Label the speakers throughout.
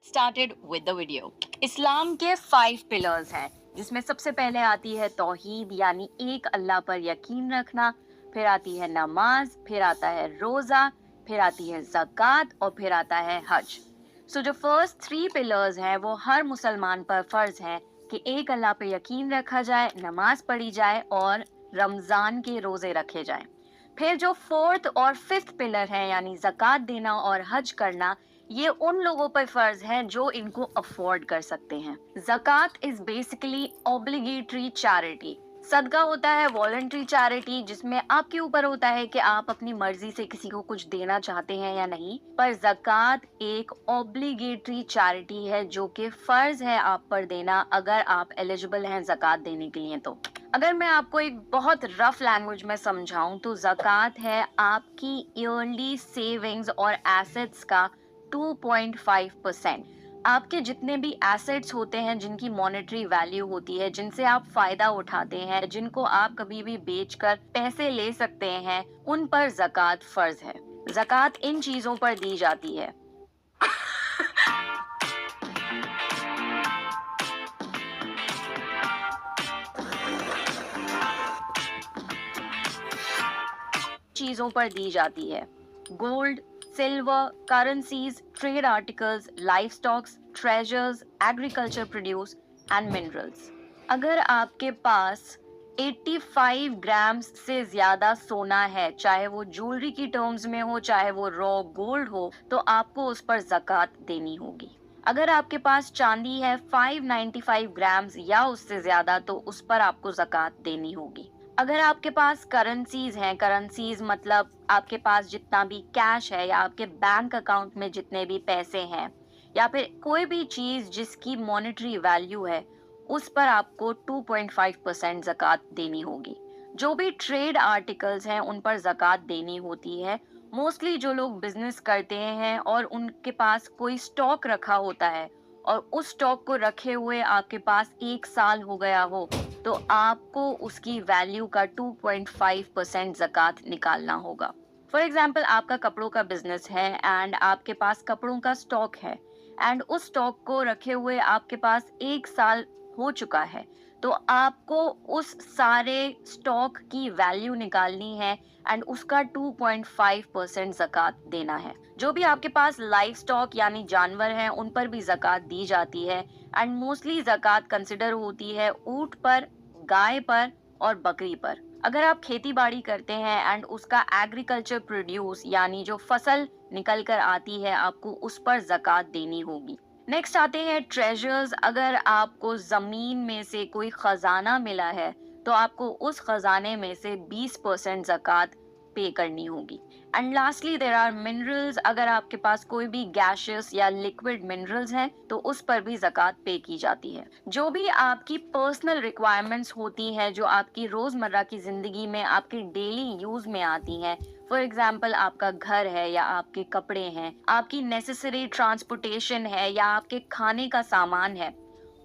Speaker 1: started with the video. इस्लाम के 5 pillars हैं, जिसमें सबसे पहले आती है तौहीद यानी एक अल्लाह पर यकीन रखना, फिर आती है नमाज, फिर आता है रोज़ा, फिर आती है ज़कात और फिर आता है हज. सो जो फर्स्ट 3 पिलर्स हैं वो हर मुसलमान पर फर्ज है कि एक अल्लाह पे यकीन रखा जाए, नमाज पढ़ी जाए और रमज़ान के रोज़े रखे जाएं. फिर जो 4th और 5th पिलर है यानी ज़कात देना और हज करना, ये उन लोगों पर फर्ज है जो इनको अफोर्ड कर सकते हैं. ज़कात इज बेसिकली ऑब्लिगेटरी चैरिटी. सदका होता है वॉलंटरी चैरिटी, जिसमें आपके ऊपर होता है कि आप अपनी मर्जी से किसी को कुछ देना चाहते हैं या नहीं. पर ज़कात एक ऑब्लिगेटरी चैरिटी है जो कि फर्ज है आप पर देना अगर आप एलिजिबल हैं ज़कात देने के लिए. तो अगर मैं आपको एक बहुत रफ लैंग्वेज में समझाऊं तो ज़कात है आपकी ईयरली सेविंग्स और एसेट्स का 2.5%. आपके जितने भी एसेट्स होते हैं जिनकी मॉनेटरी वैल्यू होती है, जिनसे आप फायदा उठाते हैं, जिनको आप कभी भी बेचकर पैसे ले सकते हैं, उन पर ज़कात फर्ज है. ज़कात इन चीजों पर दी जाती है. Gold, silver, currencies, trade articles, life stocks, treasures, agriculture produce and minerals. अगर आपके पास 85 ग्राम्स से ज्यादा सोना है, चाहे वो ज्वेलरी की टर्म्स में हो, चाहे वो रॉ गोल्ड हो, तो आपको उस पर ज़कात देनी होगी. अगर आपके पास चांदी है 595 ग्राम्स या उससे ज्यादा, तो उस पर आपको ज़कात देनी होगी. अगर आपके पास करेंसीज हैं, करेंसीज मतलब आपके पास जितना भी कैश है या आपके बैंक अकाउंट में जितने भी पैसे हैं, या फिर कोई भी चीज जिसकी मॉनेटरी वैल्यू है, उस पर आपको 2.5% ज़कात देनी होगी. जो भी ट्रेड आर्टिकल्स हैं उन पर ज़कात देनी होती है. मोस्टली जो लोग बिजनेस करते हैं और उनके पास कोई स्टॉक रखा होता है और उस स्टॉक को रखे हुए आपके पास 1 साल हो गया हो, तो आपको उसकी वैल्यू का 2.5% ज़कात निकालना होगा. फॉर एग्जाम्पल, आपका कपड़ों का बिजनेस है एंड आपके पास कपड़ों का स्टॉक है एंड उस स्टॉक को रखे हुए आपके पास 1 साल हो चुका है, तो आपको उस सारे स्टॉक की वैल्यू निकालनी है एंड उसका 2.5% ज़कात देना है. जो भी आपके पास लाइफ स्टॉक यानी जानवर हैं उन पर भी ज़कात दी जाती है एंड मोस्टली ज़कात कंसिडर होती है ऊंट पर, गाय पर और बकरी पर. अगर आप खेती बाड़ी करते हैं एंड उसका एग्रीकल्चर प्रोड्यूस यानी जो फसल निकल कर आती है, आपको उस पर ज़कात देनी होगी. नेक्स्ट आते हैं ट्रेजर्स. अगर आपको जमीन में से कोई खजाना मिला है तो आपको उस खजाने में से 20% ज़कात पे करनी होगी. And lastly there are minerals. अगर आपके पास कोई भी गैशियस या लिक्विड मिनरल्स हैं तो उस पर भी ज़कात पे की जाती है. जो भी आपकी पर्सनल रिक्वायरमेंट्स होती हैं, जो आपकी रोजमर्रा की जिंदगी में आपके डेली यूज में आती हैं, फॉर एग्जाम्पल आपका घर है या आपके कपड़े हैं, आपकी नेसेसरी ट्रांसपोर्टेशन है या आपके खाने का सामान है,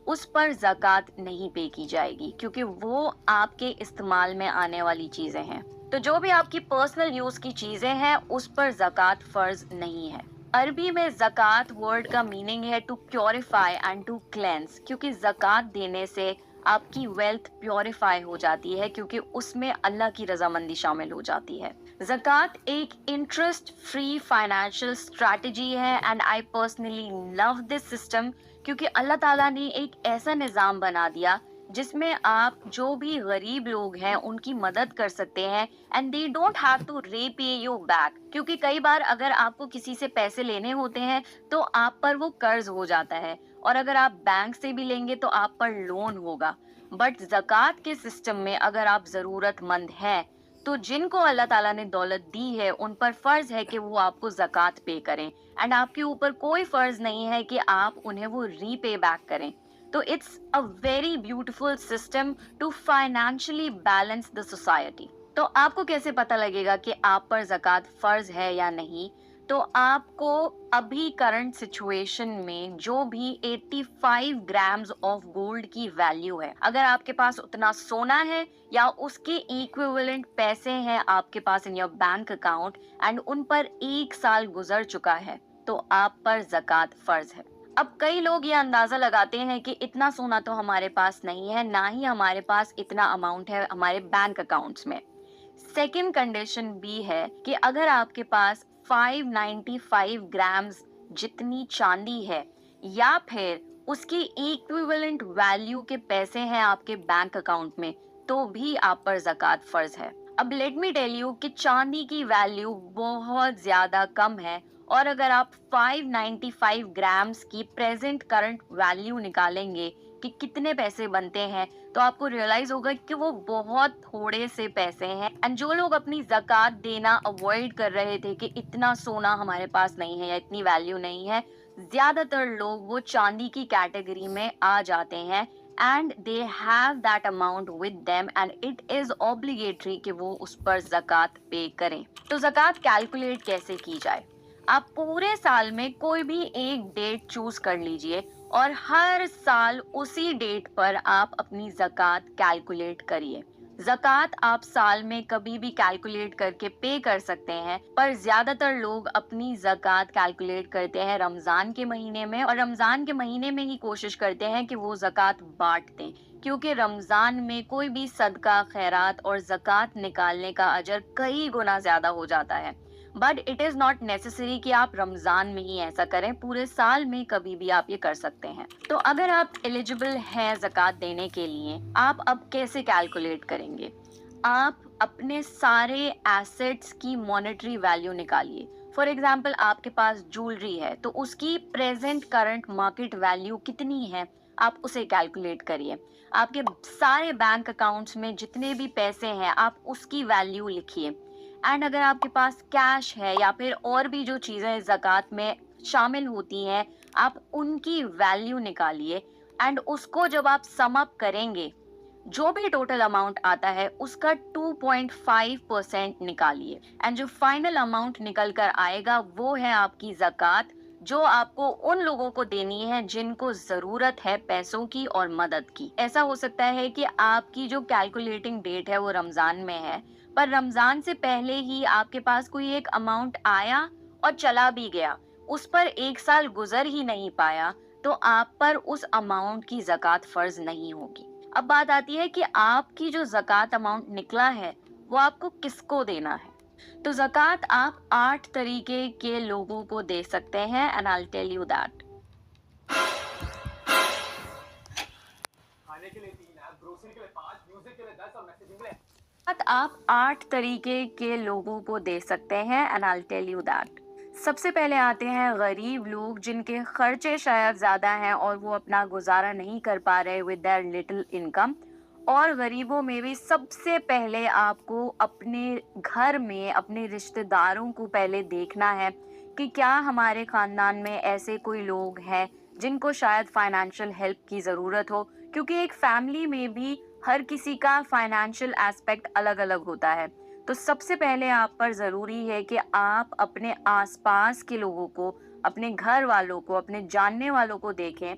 Speaker 1: उस पर ज़कात नहीं पे की जाएगी क्योंकि वो आपके इस्तेमाल में आने वाली चीजें हैं. तो जो भी आपकी पर्सनल यूज की चीजें हैं उस पर ज़कात फर्ज नहीं है. अरबी में ज़कात वर्ड का मीनिंग है to purify and to cleanse, क्योंकि ज़कात देने से आपकी वेल्थ प्योरीफाई हो जाती है क्योंकि उसमें अल्लाह की रजामंदी शामिल हो जाती है. ज़कात एक इंटरेस्ट फ्री फाइनेंशियल स्ट्रैटेजी है and I personally love this system क्योंकि अल्लाह ताला ने एक ऐसा निज़ाम बना दिया जिसमें आप जो भी गरीब लोग हैं उनकी मदद कर सकते हैं and they don't have to repay you back. क्योंकि कई बार अगर आपको किसी से पैसे लेने होते हैं तो आप पर वो कर्ज हो जाता है और अगर आप बैंक से भी लेंगे तो आप पर लोन होगा. बट ज़कात के सिस्टम में अगर आप ज़रूरतमंद हैं तो जिनको अल्लाह ताला ने दौलत दी है उन पर फर्ज है कि वो आपको ज़कात पे करें एंड आपके ऊपर कोई फर्ज नहीं है कि आप उन्हें वो रीपे बैक करें. तो it's a very beautiful system to financially balance the society. तो आपको कैसे पता लगेगा कि आप पर ज़कात फर्ज है या नहीं? तो आपको अभी करंट सिचुएशन में जो भी 85 ग्राम्स ऑफ गोल्ड की वैल्यू है, अगर आपके पास उतना सोना है या उसके इक्विवेलेंट पैसे हैं आपके पास in your bank account and उन पर 1 साल गुजर चुका है, तो आप पर ज़कात फर्ज है. अब कई लोग ये अंदाजा लगाते हैं कि इतना सोना तो हमारे पास नहीं है, ना ही हमारे पास इतना अमाउंट है हमारे बैंक अकाउंट्स में। सेकंड कंडीशन भी है कि अगर आपके पास 595 ग्राम्स जितनी चांदी है या फिर उसकी इक्विवेलेंट वैल्यू के पैसे हैं आपके बैंक अकाउंट में, तो भी आप पर ज़कात फर्ज है। अब लेट मी टेल यू कि चांदी की वैल्यू बहुत ज्यादा कम है, और अगर आप 595 ग्राम्स की प्रेजेंट करंट वैल्यू निकालेंगे कि कितने पैसे बनते हैं, तो आपको रियलाइज होगा कि वो बहुत थोड़े से पैसे हैं। एंड जो लोग अपनी ज़कात देना अवॉइड कर रहे थे कि इतना सोना हमारे पास नहीं है या इतनी वैल्यू नहीं है, ज्यादातर लोग वो चांदी की कैटेगरी में आ जाते हैं and they have that amount with them and it is obligatory कि वो उस पर ज़कात पे करें। तो ज़कात कैलकुलेट कैसे की जाए? आप पूरे साल में कोई भी एक डेट चूज कर लीजिए और हर साल उसी डेट पर आप अपनी ज़कात कैलकुलेट करिए। ज़कात आप साल में कभी भी कैलकुलेट करके पे कर सकते हैं, पर ज्यादातर लोग अपनी ज़कात कैलकुलेट करते हैं रमजान के महीने में, और रमजान के महीने में ही कोशिश करते हैं कि वो ज़कात बांट दें, क्योंकि रमजान में कोई भी सदका, खैरात और ज़कात निकालने का अजर कई गुना ज्यादा हो जाता है। But it is not necessary कि आप रमजान में ही ऐसा करें, पूरे साल में कभी भी आप ये कर सकते हैं। तो अगर आप एलिजिबल हैं ज़कात देने के लिए, आप अब कैसे कैलकुलेट करेंगे? आप अपने सारे एसेट्स की मॉनेटरी वैल्यू निकालिए। फॉर एग्जाम्पल, आपके पास ज्वेलरी है तो उसकी प्रेजेंट करंट मार्केट वैल्यू कितनी है, आप उसे कैलकुलेट करिए। आपके सारे बैंक अकाउंट्स में जितने भी पैसे हैं, आप उसकी वैल्यू लिखिए। एंड अगर आपके पास कैश है या फिर और भी जो चीज़ें ज़कात में शामिल होती हैं, आप उनकी वैल्यू निकालिए। एंड उसको जब आप सम अप करेंगे, जो भी टोटल अमाउंट आता है उसका 2.5% निकालिए। एंड जो फाइनल अमाउंट निकल कर आएगा वो है आपकी ज़कात, जो आपको उन लोगों को देनी है जिनको जरूरत है पैसों की और मदद की। ऐसा हो सकता है कि आपकी जो कैलकुलेटिंग डेट है वो रमजान में है, पर रमजान से पहले ही आपके पास कोई एक अमाउंट आया और चला भी गया, उस पर एक साल गुजर ही नहीं पाया, तो आप पर उस अमाउंट की ज़कात फर्ज नहीं होगी। अब बात आती है कि आपकी जो ज़कात अमाउंट निकला है वो आपको किसको देना है। तो ज़कात आप 8 तरीके के लोगों को दे सकते हैं, and I will tell you that. खाने के लिए 3 ऐप, ग्रोसरी के लिए 5, म्यूजिक के लिए 10 और मैसेजिंग के लिए आप 8 तरीके के लोगों को दे सकते हैं, and I will tell you that. सबसे पहले आते हैं गरीब लोग, जिनके खर्चे शायद ज़्यादा हैं और वो अपना गुजारा नहीं कर पा रहे विद देयर लिटिल इनकम। और गरीबों में भी सबसे पहले आपको अपने घर में अपने रिश्तेदारों को पहले देखना है कि क्या हमारे ख़ानदान में ऐसे कोई लोग हैं जिनको शायद फाइनेंशियल हेल्प की ज़रूरत हो, क्योंकि एक फैमिली में भी हर किसी का फाइनेंशियल एस्पेक्ट अलग अलग होता है। तो सबसे पहले आप पर ज़रूरी है कि आप अपने आसपास के लोगों को, अपने घर वालों को, अपने जानने वालों को देखें।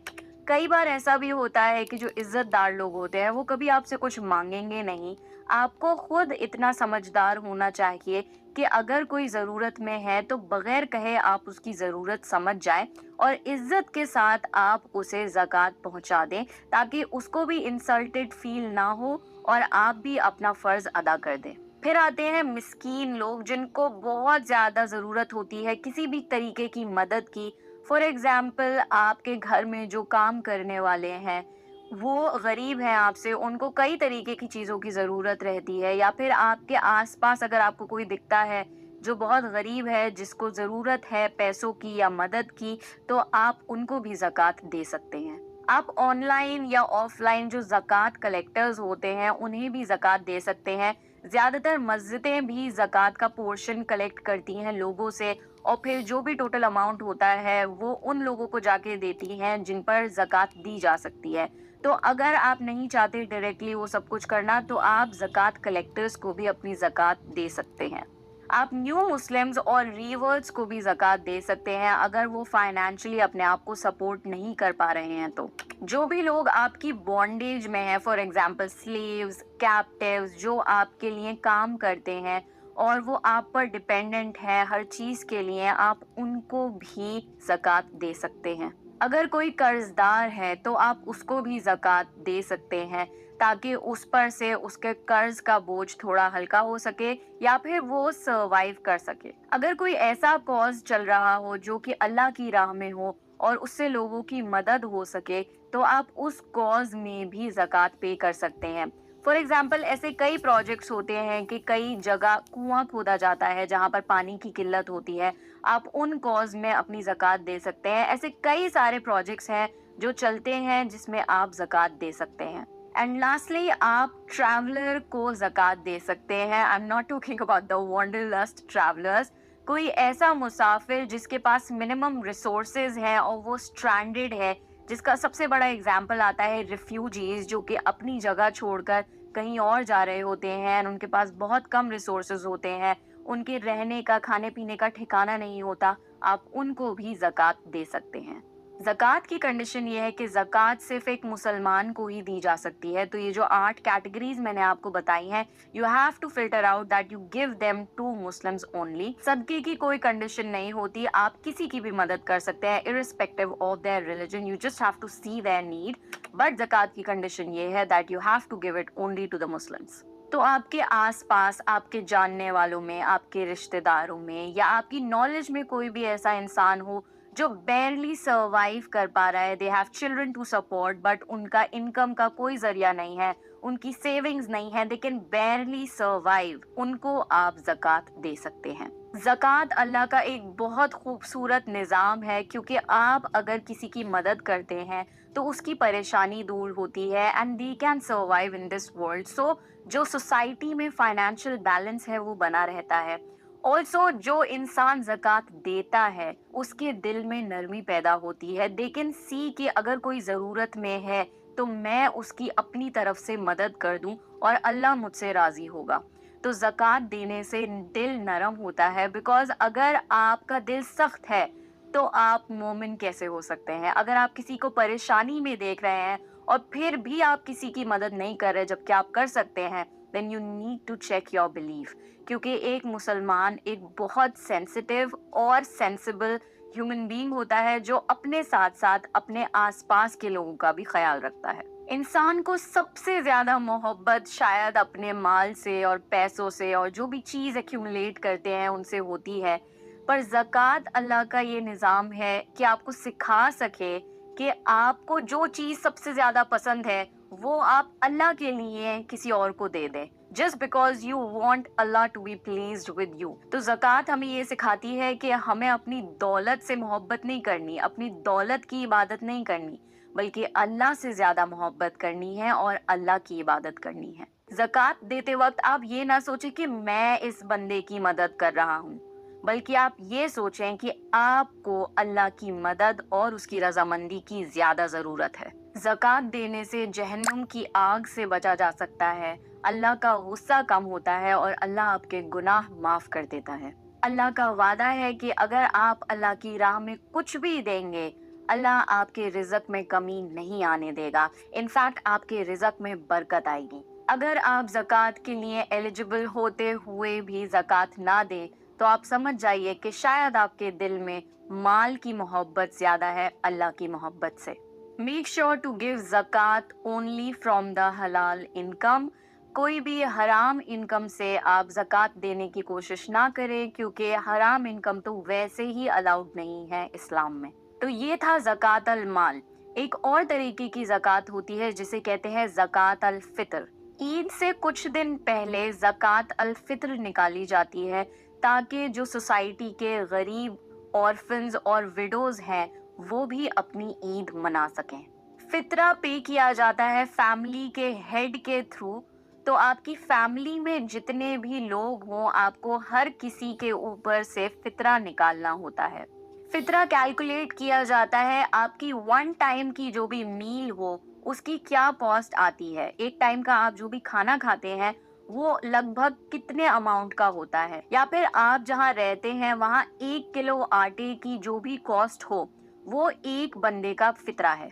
Speaker 1: कई बार ऐसा भी होता है कि जो इज्जतदार लोग होते हैं वो कभी आपसे कुछ मांगेंगे नहीं। आपको खुद इतना समझदार होना चाहिए कि अगर कोई ज़रूरत में है तो बगैर कहे आप उसकी ज़रूरत समझ जाएं और इज्जत के साथ आप उसे ज़कात पहुंचा दें, ताकि उसको भी इंसल्टेड फील ना हो और आप भी अपना फ़र्ज़ अदा कर दें। फिर आते हैं मिस्कीन लोग, जिनको बहुत ज़्यादा ज़रूरत होती है किसी भी तरीके की मदद की। फॉर एग्जाम्पल, आपके घर में जो काम करने वाले हैं वो गरीब हैं आपसे, उनको कई तरीके की चीज़ों की ज़रूरत रहती है, या फिर आपके आसपास अगर आपको कोई दिखता है जो बहुत गरीब है, जिसको ज़रूरत है पैसों की या मदद की, तो आप उनको भी ज़कात दे सकते हैं। आप ऑनलाइन या ऑफलाइन जो ज़कात कलेक्टर्स होते हैं उन्हें भी ज़कात दे सकते हैं। ज़्यादातर मस्जिदें भी ज़कात का पोर्शन कलेक्ट करती हैं लोगों से, और फिर जो भी टोटल अमाउंट होता है वो उन लोगों को जाके देती हैं जिन पर ज़कात दी जा सकती है। तो अगर आप नहीं चाहते डायरेक्टली वो सब कुछ करना, तो आप ज़कात कलेक्टर्स को भी अपनी ज़कात दे सकते हैं। आप न्यू मुस्लिम्स और रीवर्ट्स को भी ज़कात दे सकते हैं अगर वो फाइनेंशियली अपने आप को सपोर्ट नहीं कर पा रहे हैं। तो जो भी लोग आपकी बॉन्डेज में है, फॉर एग्जांपल स्लेव्स, कैप्टिव्स, जो आपके लिए काम करते हैं और वो आप पर डिपेंडेंट है हर चीज़ के लिए, आप उनको भी ज़कात दे सकते हैं। اگر کوئی قرضدار ہے تو آپ اس کو بھی زکوٰۃ دے سکتے ہیں تاکہ اس پر سے اس کے قرض کا بوجھ تھوڑا ہلکا ہو سکے یا پھر وہ سروائیو کر سکے۔ اگر کوئی ایسا کاز چل رہا ہو جو کہ اللہ کی راہ میں ہو اور اس سے لوگوں کی مدد ہو سکے تو آپ اس کاز میں بھی زکوٰۃ پے کر سکتے ہیں۔ فار ایگزامپل ایسے کئی پروجیکٹس ہوتے ہیں کہ کئی جگہ کنواں کھودا جاتا ہے جہاں پر پانی کی قلت ہوتی ہے، آپ ان کاز میں اپنی زکوٰۃ دے سکتے ہیں۔ ایسے کئی سارے پروجیکٹس ہیں جو چلتے ہیں جس میں آپ زکوٰۃ دے سکتے ہیں۔ اینڈ لاسٹلی آپ ٹریولر کو زکوٰۃ دے سکتے ہیں۔ I am not talking about the wanderlust travellers, کوئی ایسا مسافر جس کے پاس منیمم ریسورسز ہیں اور وہ اسٹرینڈڈ ہے، جس کا سب سے بڑا اگزامپل آتا ہے ریفیوجیز جو کہ اپنی جگہ چھوڑ کر کہیں اور جا رہے ہوتے ہیں، ان کے پاس بہت کم ریسورسز ہوتے ہیں، ان کے رہنے کا کھانے پینے کا ٹھکانہ نہیں ہوتا، آپ ان کو بھی زکوٰۃ دے سکتے ہیں۔ زکوٰۃ کی کنڈیشن یہ ہے کہ زکوٰۃ صرف ایک مسلمان کو ہی دی جا سکتی ہے۔ تو یہ جو 8 کیٹیگریز میں نے آپ کو بتائی ہیں، you have to filter out that you give them to Muslims only. صدقے کی کوئی کنڈیشن نہیں ہوتی، آپ کسی کی بھی مدد کر سکتے ہیں irrespective of their religion, you just have to see their need, but زکوٰۃ کی کنڈیشن یہ ہے that you have to give it only to the Muslims. تو آپ کے آس پاس، آپ کے جاننے والوں میں، آپ کے رشتہ داروں میں یا آپ کی نالج میں کوئی بھی ایسا انسان ہو جو بیرلی سروائیو کر پا رہا ہے، they have children to support but ان کا انکم کا کوئی ذریعہ نہیں ہے، ان کی سیونگز نہیں ہے، دے کین بیرلی سروائیو، ان کو آپ زکوٰۃ دے سکتے ہیں۔ زکوٰۃ اللہ کا ایک بہت خوبصورت نظام ہے، کیونکہ آپ اگر کسی کی مدد کرتے ہیں تو اس کی پریشانی دور ہوتی ہے and they can survive in this world. So جو سوسائٹی میں فائنینشیل بیلنس ہے وہ بنا رہتا ہے۔ آلسو جو انسان زکوٰۃ دیتا ہے اس کے دل میں نرمی پیدا ہوتی ہے، دے کین سی کہ اگر کوئی ضرورت میں ہے تو میں اس کی اپنی طرف سے مدد کر دوں اور اللہ مجھ سے راضی ہوگا۔ تو زکوٰۃ دینے سے دل نرم ہوتا ہے، بیکاز اگر آپ کا دل سخت ہے تو آپ مومن کیسے ہو سکتے ہیں؟ اگر آپ کسی کو پریشانی میں دیکھ رہے ہیں اور پھر بھی آپ کسی کی مدد نہیں کر رہے جبکہ آپ کر سکتے ہیں، then you need to check your belief، کیونکہ ایک مسلمان ایک بہت سینسٹیو اور سینسیبل ہیومن بینگ ہوتا ہے جو اپنے ساتھ ساتھ اپنے آس پاس کے لوگوں کا بھی خیال رکھتا ہے۔ انسان کو سب سے زیادہ محبت شاید اپنے مال سے اور پیسوں سے اور جو بھی چیز ایکیومولیٹ کرتے ہیں ان سے ہوتی ہے، پر زکوٰۃ اللہ کا یہ نظام ہے کہ آپ کو سکھا سکے کہ آپ کو جو چیز سب سے زیادہ پسند ہے وہ آپ اللہ کے لیے کسی اور کو دے دیں، just because you want Allah to be pleased with you. تو زکوٰۃ ہمیں یہ سکھاتی ہے کہ ہمیں اپنی دولت سے محبت نہیں کرنی، اپنی دولت کی عبادت نہیں کرنی، بلکہ اللہ سے زیادہ محبت کرنی ہے اور اللہ کی عبادت کرنی ہے۔ زکوٰۃ دیتے وقت آپ یہ نہ سوچیں کہ میں اس بندے کی مدد کر رہا ہوں، بلکہ آپ یہ سوچیں کہ آپ کو اللہ کی مدد اور اس کی رضامندی کی زیادہ ضرورت ہے۔ زکوٰۃ دینے سے جہنم کی آگ سے بچا جا سکتا ہے، اللہ کا غصہ کم ہوتا ہے اور اللہ آپ کے گناہ معاف کر دیتا ہے۔ اللہ کا وعدہ ہے کہ اگر آپ اللہ کی راہ میں کچھ بھی دیں گے، اللہ آپ کے رزق میں کمی نہیں آنے دے گا، انفیکٹ آپ کے رزق میں برکت آئے گی۔ اگر آپ زکوٰۃ کے لیے ایلیجبل ہوتے ہوئے بھی زکوٰۃ نہ دیں تو آپ سمجھ جائیے کہ شاید آپ کے دل میں مال کی محبت زیادہ ہے اللہ کی محبت سے۔ میک شیور ٹو گیو زکوٰۃ اونلی فرام دا حلال انکم۔ کوئی بھی حرام انکم سے آپ زکوٰۃ دینے کی کوشش نہ کریں، کیونکہ حرام انکم تو ویسے ہی الاؤڈ نہیں ہے اسلام میں۔ تو یہ تھا زکوٰۃ المال۔ ایک اور طریقے کی زکوٰۃ ہوتی ہے جسے کہتے ہیں زکوٰۃ الفطر۔ عید سے کچھ دن پہلے زکوٰۃ الفطر نکالی جاتی ہے تاکہ جو سوسائٹی کے غریب آرفنز اور ویڈوز ہیں وہ بھی اپنی عید منا سکیں۔ فطرہ پے کیا جاتا ہے فیملی کے ہیڈ کے تھرو، تو آپ کی فیملی میں جتنے بھی لوگ ہوں آپ کو ہر کسی کے اوپر سے فطرہ نکالنا ہوتا ہے۔ فطرہ کیلکولیٹ کیا جاتا ہے آپ کی 1 ٹائم کی جو بھی میل ہو اس کی کیا کاسٹ آتی ہے، ایک ٹائم کا آپ جو بھی کھانا کھاتے ہیں وہ لگ بھگ کتنے اماؤنٹ کا ہوتا ہے، یا پھر آپ جہاں رہتے ہیں وہاں 1 کلو آٹے کی جو بھی کاسٹ ہو وہ ایک بندے کا فطرہ ہے۔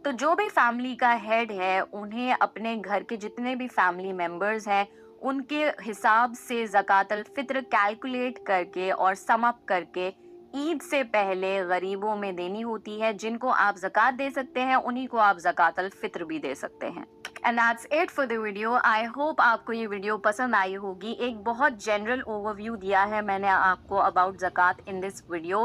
Speaker 1: تو جو بھی فیملی کا ہیڈ ہے انہیں اپنے گھر کے جتنے بھی فیملی ممبرز ہیں ان کے حساب سے زکوٰۃ الفطر کیلکولیٹ کر کے اور سم اپ کر کے عید سے پہلے غریبوں میں دینی ہوتی ہے. جن کو آپ زکوٰۃ دے سکتے ہیں انہی کو آپ زکوٰۃ الفطر بھی دے سکتے ہیں. And that's it for the video. I hope آپ کو یہ ویڈیو پسند آئی ہوگی. ایک بہت جنرل اوور ویو دیا ہے میں نے آپ کو اباؤٹ زکوٰۃ ان دس ویڈیو.